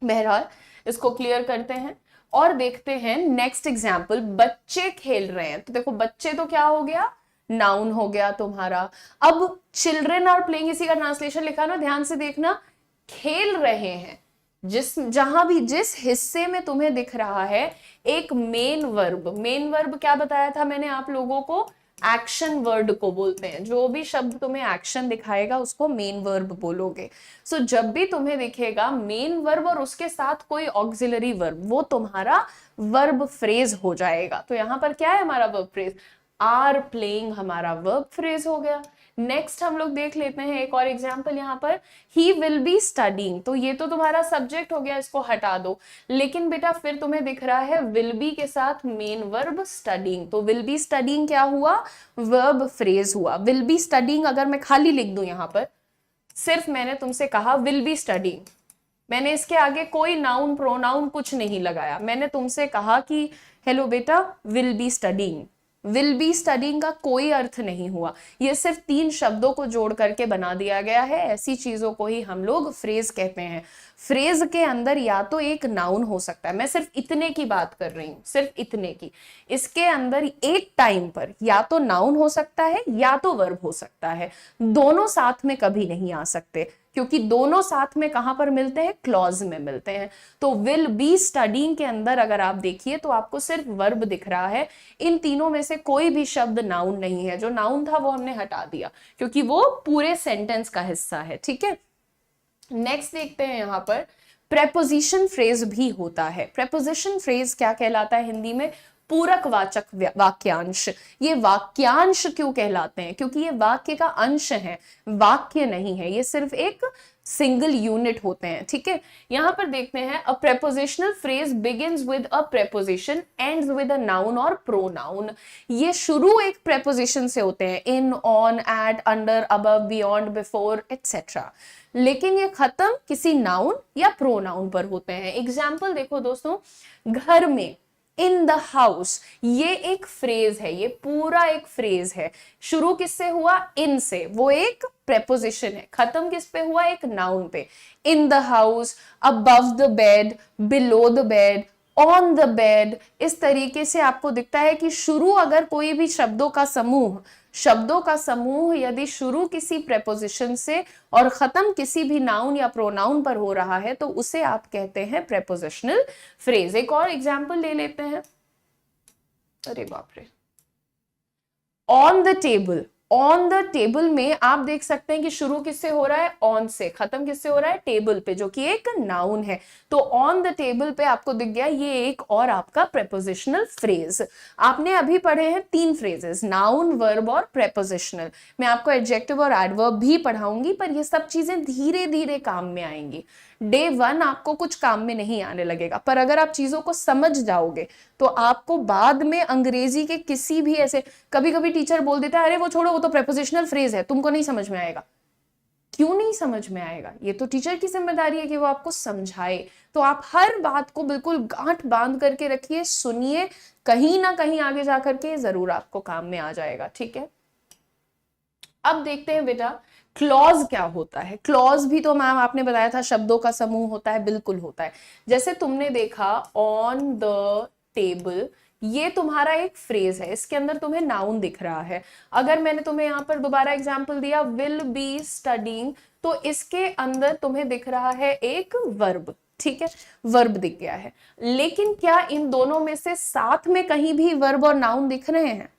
बहरहाल इसको क्लियर करते हैं। और देखते हैं नेक्स्ट एग्जाम्पल, बच्चे खेल रहे हैं। तो देखो बच्चे तो क्या हो गया, नाउन हो गया तुम्हारा। अब चिल्ड्रन आर प्लेइंग, इसी का ट्रांसलेशन लिखा ना, ध्यान से देखना, खेल रहे हैं। जहां भी जिस हिस्से में तुम्हें दिख रहा है एक मेन वर्ब क्या बताया था मैंने आप लोगों को, एक्शन वर्ड को बोलते हैं। जो भी शब्द तुम्हें एक्शन दिखाएगा उसको मेन वर्ब बोलोगे। सो जब भी तुम्हें दिखेगा मेन वर्ब और उसके साथ कोई ऑक्सिलरी वर्ब, वो तुम्हारा वर्ब फ्रेज हो जाएगा। तो यहां पर क्या है हमारा वर्ब फ्रेज, आर प्लेइंग हमारा वर्ब फ्रेज हो गया। नेक्स्ट हम लोग देख लेते हैं एक और एग्जाम्पल यहाँ पर, ही विल बी स्टडिंग। तो ये तो तुम्हारा सब्जेक्ट हो गया, इसको हटा दो। लेकिन बेटा फिर तुम्हें दिख रहा है विल बी के साथ मेन वर्ब स्टडिंग। तो विल बी स्टडिंग क्या हुआ, वर्ब फ्रेज हुआ। विल बी स्टडिंग अगर मैं खाली लिख दूं यहाँ पर, सिर्फ मैंने तुमसे कहा विल बी स्टडिंग, मैंने इसके आगे कोई नाउन प्रोनाउन कुछ नहीं लगाया, मैंने तुमसे कहा कि हेलो बेटा will be studying. Will be studying का कोई अर्थ नहीं हुआ, ये सिर्फ 3 शब्दों को जोड़ करके बना दिया गया है। ऐसी चीजों को ही हम लोग फ्रेज कहते हैं। फ्रेज के अंदर या तो एक नाउन हो सकता है, मैं सिर्फ इतने की बात कर रही हूं, सिर्फ इतने की, इसके अंदर एक टाइम पर या तो नाउन हो सकता है या तो वर्ब हो सकता है, दोनों साथ में कभी नहीं आ सकते, क्योंकि दोनों साथ में कहां पर मिलते हैं, क्लॉज में मिलते हैं। तो विल बी स्टडीइंग के अंदर अगर आप देखिए तो आपको सिर्फ वर्ब दिख रहा है, इन तीनों में से कोई भी शब्द नाउन नहीं है। जो नाउन था वो हमने हटा दिया क्योंकि वो पूरे सेंटेंस का हिस्सा है। ठीक है, नेक्स्ट देखते हैं यहां पर, प्रेपोजिशन फ्रेज भी होता है। प्रेपोजिशन फ्रेज क्या कहलाता है हिंदी में, पूरक वाचक वाक्यांश। ये वाक्यांश क्यों कहलाते हैं, क्योंकि ये वाक्य का अंश है, वाक्य नहीं है, ये सिर्फ एक सिंगल यूनिट होते हैं। ठीक है, यहां पर देखते हैं, a prepositional phrase begins with a preposition, ends with a noun और प्रोनाउन। ये शुरू एक प्रेपोजिशन से होते हैं, in, on, at, under, above, beyond, before, etcetera, लेकिन ये खत्म किसी नाउन या प्रोनाउन पर होते हैं। एग्जाम्पल देखो दोस्तों, घर में, इन द हाउस, ये एक फ्रेज है, ये पूरा एक फ्रेज है। शुरू किससे हुआ, इन से, वो एक प्रेपोजिशन है। खत्म किस पे हुआ, एक नाउन पे। In the house, above the bed, below the bed, on the bed. इस तरीके से आपको दिखता है कि शुरू अगर कोई भी शब्दों का समूह यदि शुरू किसी प्रेपोजिशन से और खत्म किसी भी नाउन या प्रोनाउन पर हो रहा है तो उसे आप कहते हैं प्रेपोजिशनल फ्रेज। एक और एग्जांपल ले लेते हैं, अरे बाप रे, on the table. On the table में आप देख सकते हैं कि शुरू किससे हो रहा है, ऑन से, खत्म किससे हो रहा है, टेबल पे, जो कि एक नाउन है। तो ऑन द टेबल पे आपको दिख गया ये एक और आपका प्रेपोजिशनल फ्रेज। आपने अभी पढ़े हैं 3 फ्रेजेस, नाउन, वर्ब और प्रेपोजिशनल। मैं आपको एडजेक्टिव और एडवर्ब भी पढ़ाऊंगी, पर ये सब चीजें धीरे धीरे काम में आएंगी। डे 1 आपको कुछ काम में नहीं आने लगेगा, पर अगर आप चीजों को समझ जाओगे तो आपको बाद में अंग्रेजी के किसी भी ऐसे, कभी कभी टीचर बोल देता है अरे वो छोड़ो, वो तो प्रेपोजिशनल फ्रेज है, तुमको नहीं समझ में आएगा। क्यों नहीं समझ में आएगा, ये तो टीचर की जिम्मेदारी है कि वो आपको समझाए। तो आप हर बात को बिल्कुल गांठ बांध करके रखिए, सुनिए, कहीं ना कहीं आगे जाकर के जरूर आपको काम में आ जाएगा। ठीक है, अब देखते हैं बेटा क्लॉज क्या होता है। क्लॉज भी तो मैम आपने बताया था शब्दों का समूह होता है, बिल्कुल होता है। जैसे तुमने देखा ऑन द टेबल, ये तुम्हारा एक फ्रेज है, इसके अंदर तुम्हें नाउन दिख रहा है। अगर मैंने तुम्हें यहां पर दोबारा एग्जांपल दिया विल बी स्टडीइंग, तो इसके अंदर तुम्हें दिख रहा है एक वर्ब। ठीक है, वर्ब दिख गया है, लेकिन क्या इन दोनों में से साथ में कहीं भी वर्ब और नाउन दिख रहे हैं,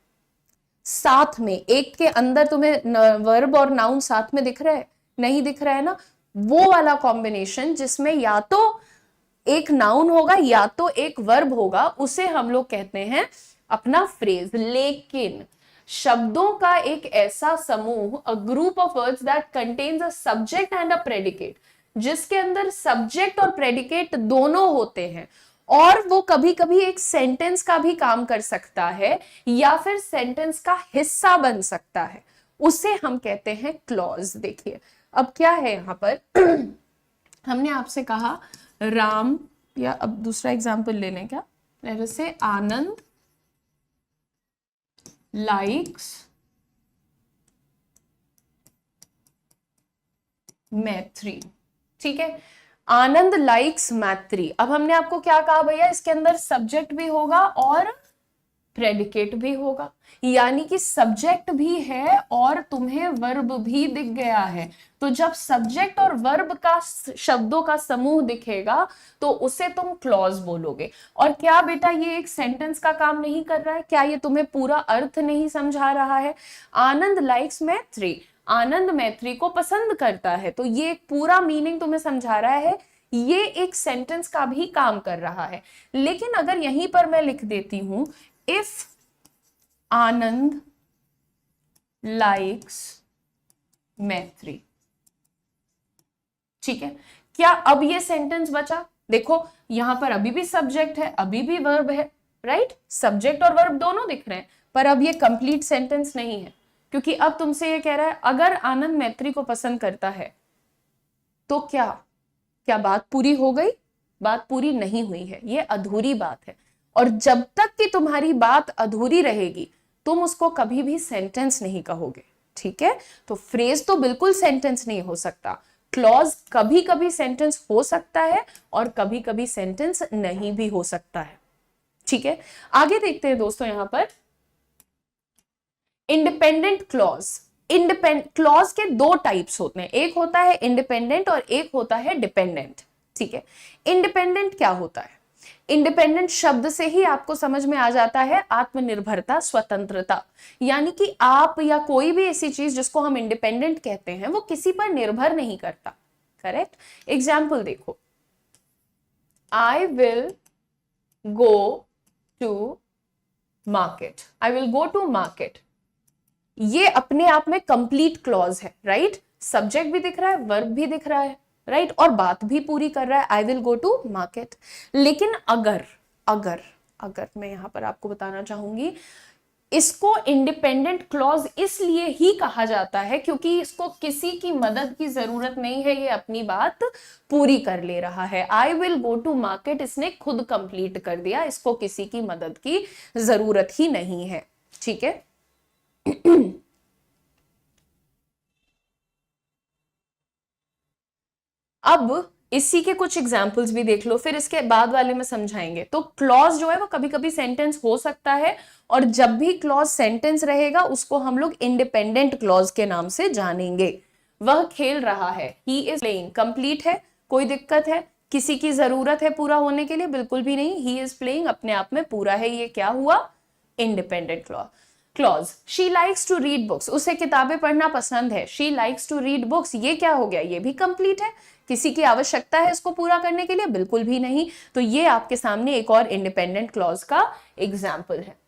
साथ में एक के अंदर तुम्हें वर्ब और नाउन साथ में दिख रहा है, नहीं दिख रहा है ना। वो वाला कॉम्बिनेशन जिसमें या तो एक नाउन होगा या तो एक वर्ब होगा, उसे हम लोग कहते हैं अपना फ्रेज। लेकिन शब्दों का एक ऐसा समूह, अ group of words that contains a subject and a predicate, जिसके अंदर सब्जेक्ट और प्रेडिकेट दोनों होते हैं, और वो कभी कभी एक सेंटेंस का भी काम कर सकता है या फिर सेंटेंस का हिस्सा बन सकता है, उसे हम कहते हैं क्लॉज। देखिए अब क्या है यहां पर हमने आपसे कहा राम, या अब दूसरा एग्जांपल ले लें क्या, जैसे आनंद लाइक्स मैथ्री। ठीक है, आनंद लाइक्स मैत्री। अब हमने आपको क्या कहा भैया, इसके अंदर सब्जेक्ट भी होगा और प्रेडिकेट भी होगा, यानी कि सब्जेक्ट भी है और तुम्हें वर्ब भी दिख गया है। तो जब सब्जेक्ट और वर्ब का शब्दों का समूह दिखेगा तो उसे तुम क्लॉज बोलोगे। और क्या बेटा ये एक सेंटेंस का काम नहीं कर रहा है? क्या ये तुम्हें पूरा अर्थ नहीं समझा रहा है? आनंद लाइक्स मैत्री, आनंद मैत्री को पसंद करता है, तो ये एक पूरा मीनिंग तुम्हें समझा रहा है, ये एक सेंटेंस का भी काम कर रहा है। लेकिन अगर यहीं पर मैं लिख देती हूं इफ आनंद लाइक्स मैत्री, ठीक है, क्या अब ये सेंटेंस बचा? देखो यहां पर अभी भी सब्जेक्ट है, अभी भी वर्ब है, राइट? सब्जेक्ट और वर्ब दोनों दिख रहे हैं, पर अब ये कंप्लीट सेंटेंस नहीं है, क्योंकि अब तुमसे ये कह रहा है अगर आनंद मैत्री को पसंद करता है तो क्या क्या बात पूरी हो गई? बात पूरी नहीं हुई है, ये अधूरी बात है। और जब तक कि तुम्हारी बात अधूरी रहेगी तुम उसको कभी भी सेंटेंस नहीं कहोगे, ठीक है? तो फ्रेज तो बिल्कुल सेंटेंस नहीं हो सकता, क्लॉज कभी कभी सेंटेंस हो सकता है और कभी कभी सेंटेंस नहीं भी हो सकता है, ठीक है? आगे देखते हैं दोस्तों, यहां पर इंडिपेंडेंट क्लॉज। इंडिपेंडेंट क्लॉज के दो टाइप्स होते हैं, एक होता है इंडिपेंडेंट और एक होता है डिपेंडेंट, ठीक है? इंडिपेंडेंट क्या होता है? इंडिपेंडेंट शब्द से ही आपको समझ में आ जाता है आत्मनिर्भरता, स्वतंत्रता, यानी कि आप या कोई भी ऐसी चीज जिसको हम इंडिपेंडेंट कहते हैं वो किसी पर निर्भर नहीं करता, करेक्ट? एग्जाम्पल देखो, I will go to market, I will go to market, ये अपने आप में कंप्लीट क्लॉज है, राइट? सब्जेक्ट भी दिख रहा है, वर्ब भी दिख रहा है, राइट? और बात भी पूरी कर रहा है, I will go to market. लेकिन अगर अगर अगर मैं यहां पर आपको बताना चाहूंगी, इसको इंडिपेंडेंट क्लॉज इसलिए ही कहा जाता है क्योंकि इसको किसी की मदद की जरूरत नहीं है, ये अपनी बात पूरी कर ले रहा है। I will go to market इसने खुद कंप्लीट कर दिया, इसको किसी की मदद की जरूरत ही नहीं है, ठीक है? अब इसी के कुछ एग्जाम्पल्स भी देख लो, फिर इसके बाद वाले में समझाएंगे। तो क्लॉज जो है वो कभी कभी सेंटेंस हो सकता है, और जब भी क्लॉज सेंटेंस रहेगा उसको हम लोग इंडिपेंडेंट क्लॉज के नाम से जानेंगे। वह खेल रहा है, ही इज प्लेइंग, कंप्लीट है, कोई दिक्कत है, किसी की जरूरत है पूरा होने के लिए? बिल्कुल भी नहीं, ही इज प्लेइंग अपने आप में पूरा है, ये क्या हुआ? Independent clause. Clause she likes to read books, उसे किताबें पढ़ना पसंद है, she likes to read books, ये क्या हो गया? ये भी कंप्लीट है, किसी की आवश्यकता है इसको पूरा करने के लिए? बिल्कुल भी नहीं। तो ये आपके सामने एक और इंडिपेंडेंट क्लॉज का एग्जाम्पल है।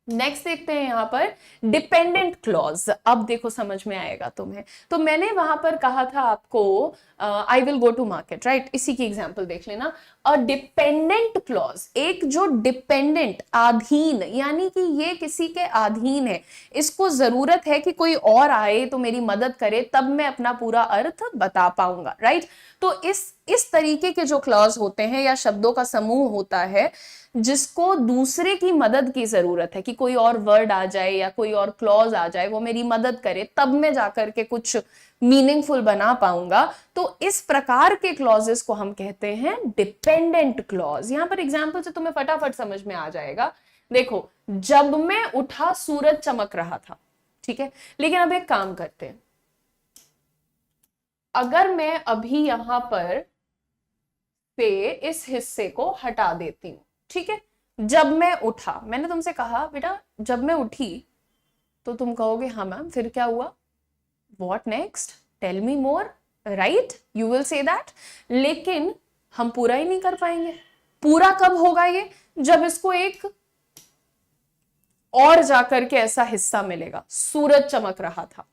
नेक्स्ट देखते हैं यहां पर डिपेंडेंट क्लॉज। अब देखो समझ में आएगा तुम्हें। तो मैंने वहां पर कहा था आपको I will go to market, right? इसी की एग्जांपल देख लेना। अ डिपेंडेंट क्लॉज, एक जो डिपेंडेंट, अधीन, यानी कि ये किसी के अधीन है, इसको जरूरत है कि कोई और आए तो मेरी मदद करे तब मैं अपना पूरा अर्थ बता पाऊंगा, राइट? तो इस तरीके के जो क्लॉज होते हैं या शब्दों का समूह होता है जिसको दूसरे की मदद की जरूरत है, कि कोई और वर्ड आ जाए या कोई और क्लॉज आ जाए, वो मेरी मदद करे तब मैं जाकर के कुछ मीनिंगफुल बना पाऊंगा, तो इस प्रकार के क्लॉजेस को हम कहते हैं डिपेंडेंट क्लॉज। यहां पर एग्जांपल से तुम्हें फटाफट समझ में आ जाएगा। देखो, जब मैं उठा सूरज चमक रहा था, ठीक है? लेकिन अब एक काम करते हैं, अगर मैं अभी यहां पर से इस हिस्से को हटा देती हूं, ठीक है? जब मैं उठा, मैंने तुमसे कहा बेटा जब मैं उठी, तो तुम कहोगे हाँ मैम, फिर क्या हुआ? What next? Tell me more, right? You will say that. लेकिन हम पूरा ही नहीं कर पाएंगे। पूरा कब होगा ये? जब इसको एक और जाकर के ऐसा हिस्सा मिलेगा, सूरज चमक रहा था,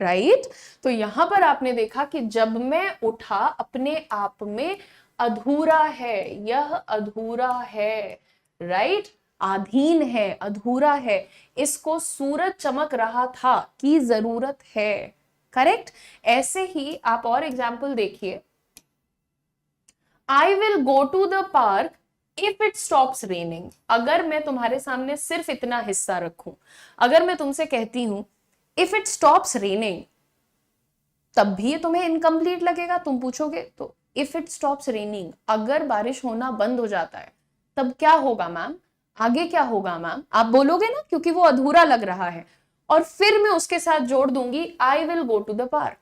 राइट? तो यहां पर आपने देखा कि जब मैं उठा अपने आप में अधूरा है, यह अधूरा है, राइट? अधीन है, अधूरा है, इसको सूरज चमक रहा था की जरूरत है, करेक्ट? ऐसे ही आप और एग्जाम्पल देखिए, I will go to the park if it stops raining. अगर मैं तुम्हारे सामने सिर्फ इतना हिस्सा रखूं, अगर मैं तुमसे कहती हूं इफ इट स्टॉप्स रेनिंग, तब भी ये तुम्हें इनकम्प्लीट लगेगा। तुम पूछोगे तो इफ इट स्टॉप्स रेनिंग, अगर बारिश होना बंद हो जाता है तब क्या होगा मैम, आगे क्या होगा मैम, आप बोलोगे ना, क्योंकि वो अधूरा लग रहा है। और फिर मैं उसके साथ जोड़ दूंगी I will go to the park.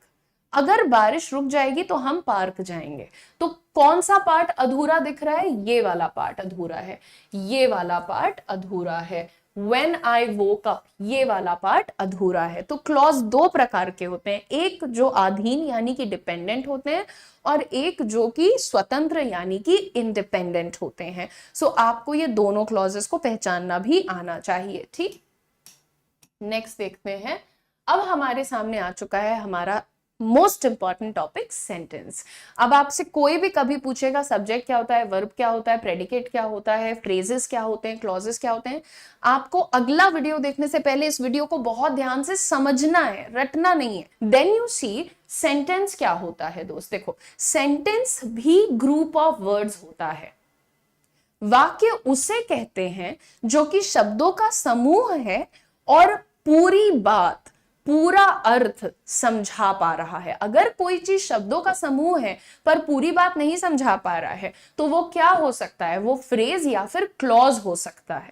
अगर बारिश रुक जाएगी तो हम पार्क जाएंगे। तो कौन सा पार्ट अधूरा दिख रहा है, ये वाला पार्ट अधूरा है, ये वाला पार्ट अधूरा है। When I woke up, ये वाला पार्ट अधूरा है। तो क्लॉज दो प्रकार के होते हैं, एक जो अधीन यानी कि डिपेंडेंट होते हैं, और एक जो कि स्वतंत्र यानी कि इंडिपेंडेंट होते हैं। सो आपको ये दोनों क्लॉजेस को पहचानना भी आना चाहिए। ठीक, नेक्स्ट देखते हैं। अब हमारे सामने आ चुका है हमारा मोस्ट इंपॉर्टेंट टॉपिक, सेंटेंस। अब आपसे कोई भी कभी पूछेगा सब्जेक्ट क्या होता है, वर्ब क्या होता है, प्रेडिकेट क्या होता है, फ्रेजेस क्या होते हैं, क्लॉजेस क्या होते हैं, आपको अगला वीडियो देखने से पहले इस वीडियो को बहुत ध्यान से समझना है, रटना नहीं है। देन यू सी सेंटेंस क्या होता है दोस्त। देखो, सेंटेंस भी ग्रुप ऑफ वर्ड्स होता है। वाक्य उसे कहते हैं जो कि शब्दों का समूह है और पूरी बात, पूरा अर्थ समझा पा रहा है। अगर कोई चीज शब्दों का समूह है पर पूरी बात नहीं समझा पा रहा है तो वो क्या हो सकता है, वो फ्रेज या फिर क्लॉज हो सकता है,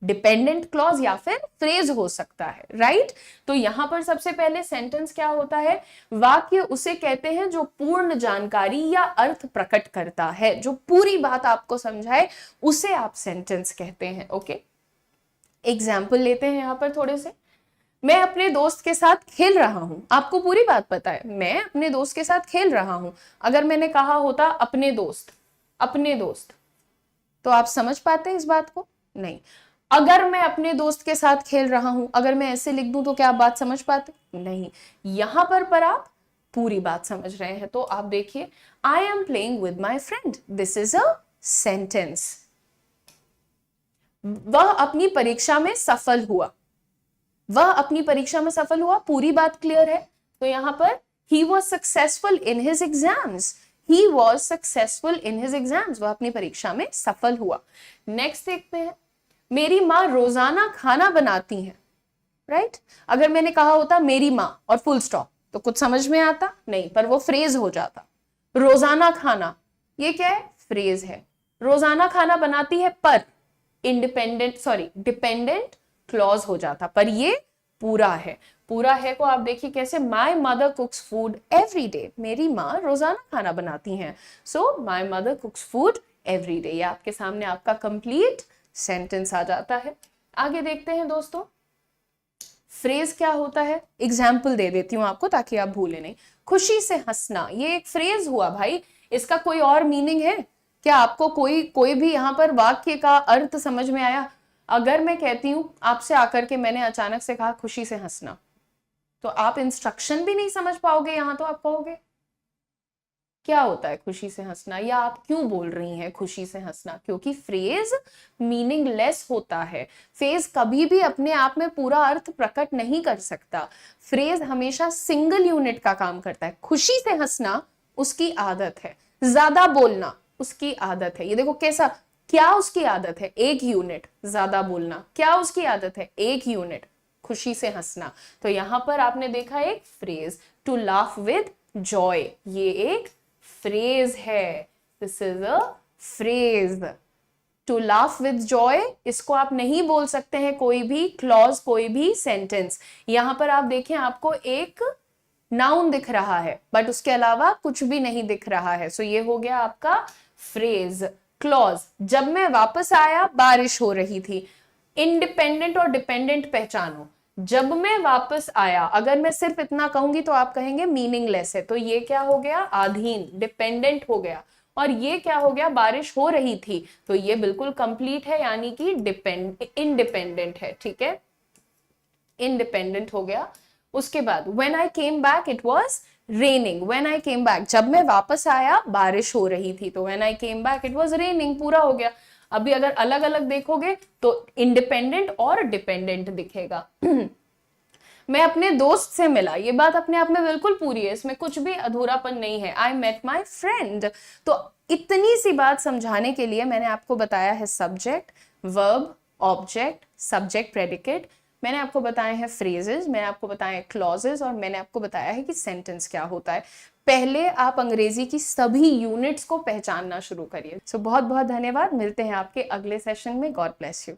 डिपेंडेंट क्लॉज या फिर फ्रेज हो सकता है, राइट। तो यहां पर सबसे पहले सेंटेंस क्या होता है, वाक्य उसे कहते हैं जो पूर्ण जानकारी या अर्थ प्रकट करता है, जो पूरी बात आपको समझाए, उसे आप सेंटेंस कहते हैं। ओके, एग्जाम्पल लेते हैं यहां पर थोड़े से। मैं अपने दोस्त के साथ खेल रहा हूं, आपको पूरी बात पता है, मैं अपने दोस्त के साथ खेल रहा हूं। अगर मैंने कहा होता अपने दोस्त, अपने दोस्त, तो आप समझ पाते इस बात को? नहीं। अगर मैं अपने दोस्त के साथ खेल रहा हूं, अगर मैं ऐसे लिख दूं तो क्या आप बात समझ पाते? नहीं। यहां पर आप पूरी बात समझ रहे हैं। तो आप देखिए, I am playing with my friend, this is a sentence. वह अपनी परीक्षा में सफल हुआ, वह अपनी परीक्षा में सफल हुआ, पूरी बात क्लियर है। तो यहां पर he was successful in his exams, he was successful in his exams, वह अपनी परीक्षा में सफल हुआ। नेक्स्ट देखते हैं, मेरी माँ रोजाना खाना बनाती है, राइट। अगर मैंने कहा होता मेरी माँ और फुल स्टॉप तो कुछ समझ में आता नहीं, पर वो फ्रेज हो जाता। रोजाना खाना, ये क्या है, फ्रेज है। रोजाना खाना बनाती है पर इंडिपेंडेंट, सॉरी डिपेंडेंट क्लॉज हो जाता, पर ये पूरा है। पूरा है को आप देखिए कैसे, my mother cooks food every day, मेरी माँ रोजाना खाना बनाती हैं। So my mother cooks food every day, ये आपके सामने आपका कंप्लीट सेंटेंस आ जाता है। आगे देखते हैं दोस्तों, फ्रेज क्या होता है, एग्जाम्पल दे देती हूं आपको ताकि आप भूले नहीं। खुशी से हंसना, ये एक फ्रेज हुआ भाई, इसका कोई और मीनिंग है क्या? आपको कोई भी यहां पर वाक्य का अर्थ समझ में आया? अगर मैं कहती हूं आपसे आकर के, मैंने अचानक से कहा खुशी से हंसना, तो आप इंस्ट्रक्शन भी नहीं समझ पाओगे। यहां तो आप कहोगे क्या होता है खुशी से हंसना, या आप क्यों बोल रही हैं खुशी से हंसना, क्योंकि फ्रेज मीनिंगलेस होता है। फ्रेज कभी भी अपने आप में पूरा अर्थ प्रकट नहीं कर सकता। फ्रेज हमेशा सिंगल यूनिट का काम करता है। खुशी से हंसना उसकी आदत है, ज्यादा बोलना उसकी आदत है। ये देखो कैसा, क्या उसकी आदत है, एक यूनिट ज्यादा बोलना, क्या उसकी आदत है, एक यूनिट खुशी से हंसना। तो यहां पर आपने देखा एक phrase, to laugh with joy, ये एक फ्रेज है, this is a phrase. To laugh with joy, इसको आप नहीं बोल सकते हैं कोई भी क्लॉज, कोई भी सेंटेंस। यहां पर आप देखें, आपको एक नाउन दिख रहा है बट उसके अलावा कुछ भी नहीं दिख रहा है। सो ये हो गया आपका फ्रेज। क्लॉज, जब मैं वापस आया बारिश हो रही थी। इंडिपेंडेंट और डिपेंडेंट पहचानो, जब मैं वापस आया, अगर मैं सिर्फ इतना कहूंगी तो आप कहेंगे मीनिंगलेस है, तो ये क्या हो गया, अधीन, डिपेंडेंट हो गया। और ये क्या हो गया, बारिश हो रही थी, तो ये बिल्कुल कंप्लीट है, यानी कि इंडिपेंडेंट है। ठीक है, इंडिपेंडेंट हो गया। उसके बाद when I came back it was raining, when I came back, जब मैं वापस आया बारिश हो रही थी, तो when I came back it was raining, पूरा हो गया। अभी अगर अलग अलग देखोगे तो इंडिपेंडेंट और डिपेंडेंट दिखेगा। मैं अपने दोस्त से मिला, ये बात अपने आप में बिल्कुल पूरी है, इसमें कुछ भी अधूरापन नहीं है। आई मेट माई फ्रेंड, तो इतनी सी बात समझाने के लिए मैंने आपको बताया है subject, verb, object, subject, predicate, मैंने आपको बताए हैं फ्रेजेस, मैंने आपको बताए हैं क्लॉजेस, और मैंने आपको बताया है कि सेंटेंस क्या होता है। पहले आप अंग्रेजी की सभी यूनिट्स को पहचानना शुरू करिए। सो बहुत बहुत धन्यवाद, मिलते हैं आपके अगले सेशन में। God bless you.